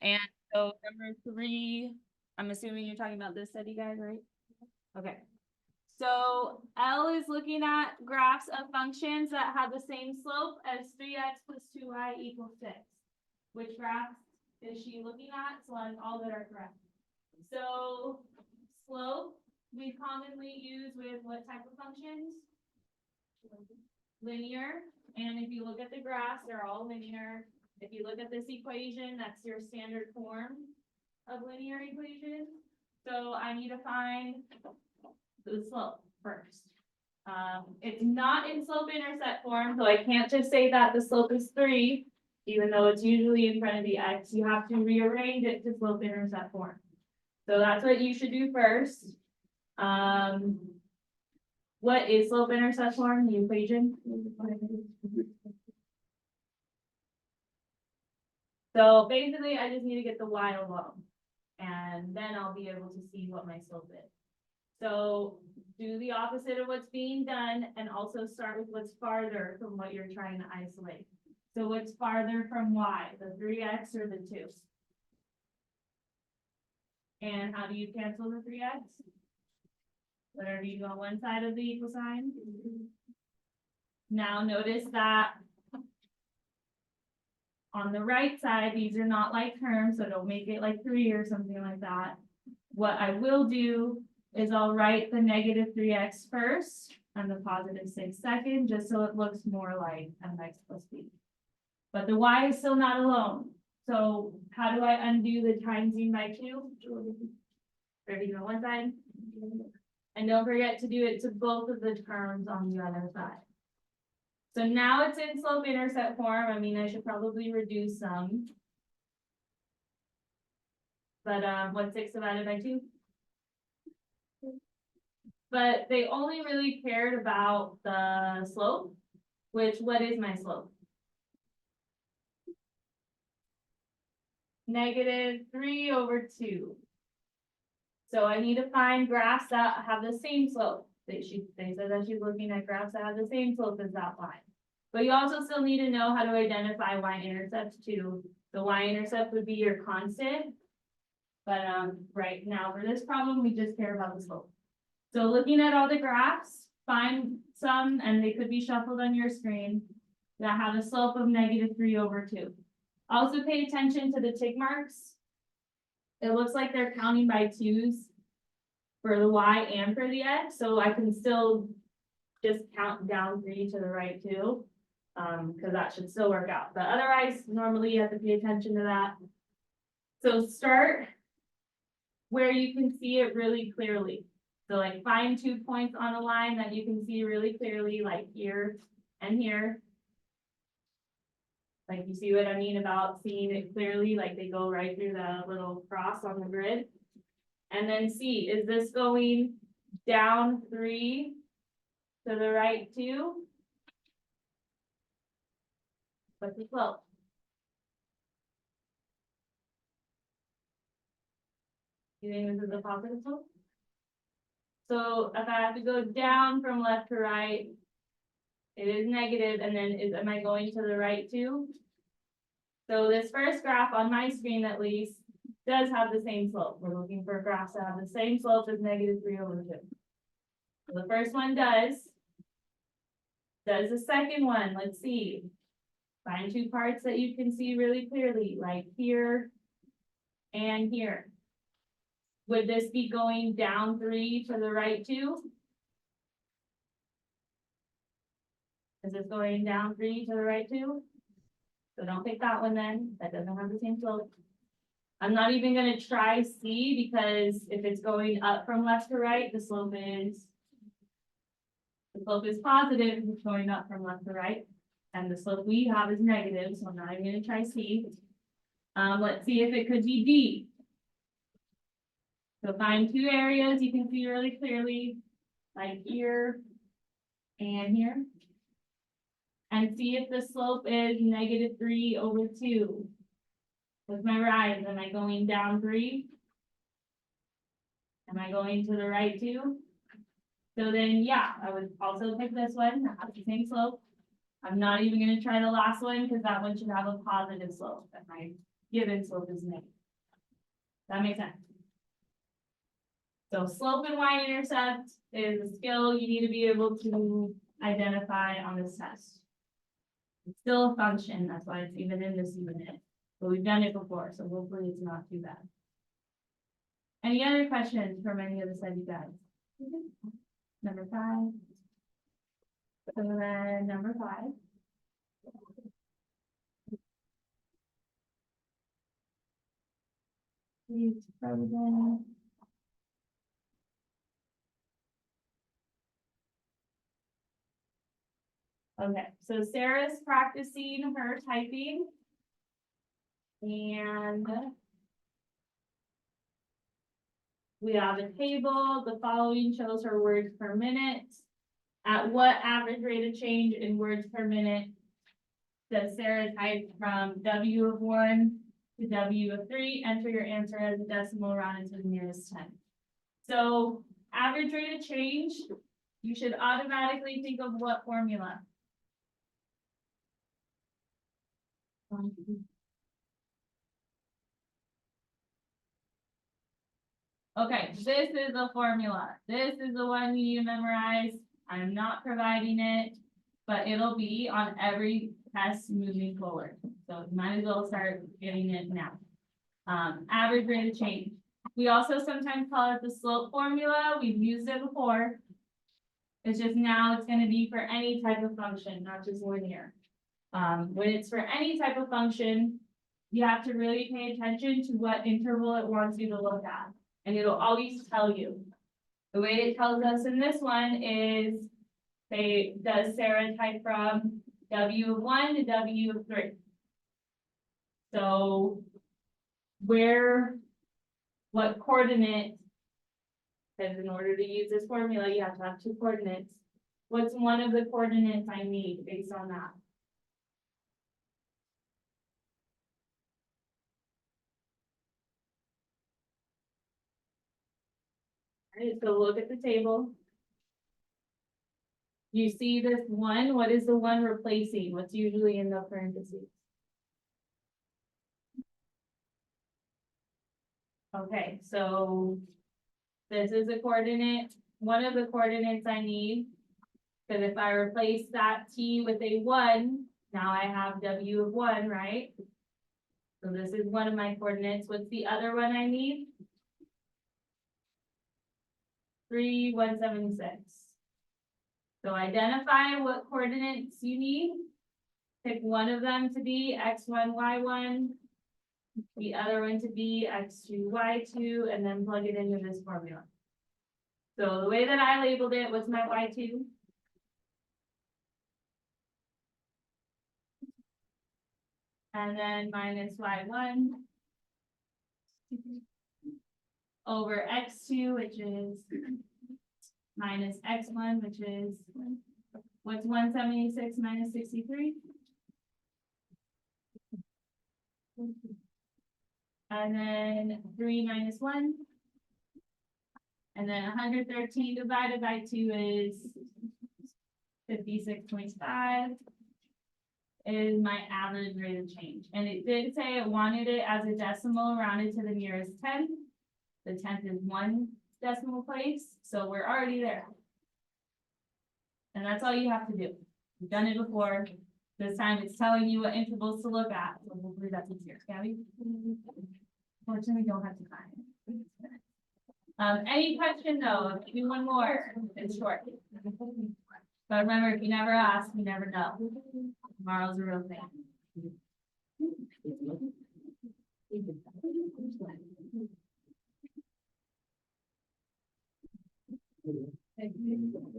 And so number 3, I'm assuming you're talking about this study guide, right? Okay. So L is looking at graphs of functions that have the same slope as 3x plus 2y equals 6. Which graphs is she looking at? So on all that are correct. So slope we commonly use with what type of functions? Linear. And if you look at the graphs, they're all linear. If you look at this equation, that's your standard form of linear equation. So I need to find the slope first. It's not in slope intercept form, so I can't just say that the slope is 3, even though it's usually in front of the x. You have to rearrange it to slope intercept form. So that's what you should do first. What is slope intercept form? The equation. So basically, I just need to get the y alone, and then I'll be able to see what my slope is. So do the opposite of what's being done, and also start with what's farther from what you're trying to isolate. So what's farther from y, the 3x or the 2? And how do you cancel the 3x? Whatever you do on one side of the equal sign. Now notice that on the right side, these are not like terms, so don't make it like 3 or something like that. What I will do is I'll write the negative 3x first and the positive 6 second, just so it looks more like mx plus b. But the y is still not alone. So how do I undo the timesing by 2? Ready on one side? And don't forget to do it to both of the terms on the other side. So now it's in slope intercept form. I mean, I should probably reduce some. But what's 6 divided by 2? But they only really cared about the slope, which, what is my slope? Negative 3/2. So I need to find graphs that have the same slope. They said that she's looking at graphs that have the same slope as that line. But you also still need to know how to identify y-intercept too. The y-intercept would be your constant. But right now for this problem, we just care about the slope. So looking at all the graphs, find some, and they could be shuffled on your screen, that have a slope of negative 3/2. Also pay attention to the tick marks. It looks like they're counting by 2s for the y and for the x, so I can still just count down 3 to the right too, because that should still work out. But otherwise, normally you have to pay attention to that. So start where you can see it really clearly. So like find 2 points on a line that you can see really clearly, like here and here. Like you see what I mean about seeing it clearly, like they go right through the little cross on the grid. And then see, is this going down 3 to the right 2? What's the slope? You think this is a positive slope? So if I have to go down from left to right, it is negative, and then am I going to the right too? So this first graph on my screen at least does have the same slope. We're looking for graphs that have the same slope as negative 3/2. So the first one does. Does the second one? Let's see. Find 2 parts that you can see really clearly, like here and here. Would this be going down 3 to the right 2? Is this going down 3 to the right 2? So don't pick that one then. That doesn't have the same slope. I'm not even going to try C, because if it's going up from left to right, the slope is positive if it's going up from left to right. And the slope we have is negative, so I'm not even going to try C. Let's see if it could be D. So find 2 areas you can see really clearly, like here and here. And see if the slope is negative 3/2. With my rise, am I going down 3? Am I going to the right 2? So then, yeah, I would also pick this one, that has the same slope. I'm not even going to try the last one, because that one should have a positive slope. given slope is negative. That makes sense. So slope and y-intercept is a skill you need to be able to identify on this test. It's still a function, that's why it's even in this unit, but we've done it before, so hopefully it's not too bad. Any other questions from any of the study guides? Number 5. So then number 5. Please frozen. Okay, so Sarah's practicing her typing. And we have a table, the following shows her words per minute. At what average rate of change in words per minute does Sarah type from W of 1 to W of 3? Enter your answer as a decimal rounded to the nearest 10. So average rate of change, you should automatically think of what formula? Okay, this is the formula. This is the one you need to memorize. I'm not providing it, but it'll be on every test moving forward. So you might as well start getting it now. Average rate of change. We also sometimes call it the slope formula. We've used it before. It's just now it's going to be for any type of function, not just linear. When it's for any type of function, you have to really pay attention to what interval it wants you to look at. And it'll always tell you. The way it tells us in this one is, say, does Sarah type from W of 1 to W of 3? So what coordinate, because in order to use this formula, you have to have 2 coordinates. What's one of the coordinates I need based on that? Alright, so look at the table. You see this 1, what is the 1 replacing? What's usually in the parentheses? Okay, so this is a coordinate, one of the coordinates I need. Because if I replace that T with a 1, now I have W of 1, right? So this is one of my coordinates. What's the other one I need? 3, 176. So identify what coordinates you need. Pick one of them to be x1, y1. The other one to be x2, y2, and then plug it into this formula. So the way that I labeled it, what's my y2? And then minus y1 over x2, which is minus x1, which is, what's 176 minus 63? And then 3 minus 1. And then 113 divided by 2 is 56.5 is my average rate of change. And it did say it wanted it as a decimal rounded to the nearest 10. The 10th is 1 decimal place, so we're already there. And that's all you have to do. You've done it before. This time it's telling you what intervals to look at, so hopefully that's easier. Gabby? Fortunately, we don't have to find. Any question though? Give me one more. It's short. But remember, if you never ask, you never know. Tomorrow's a real thing.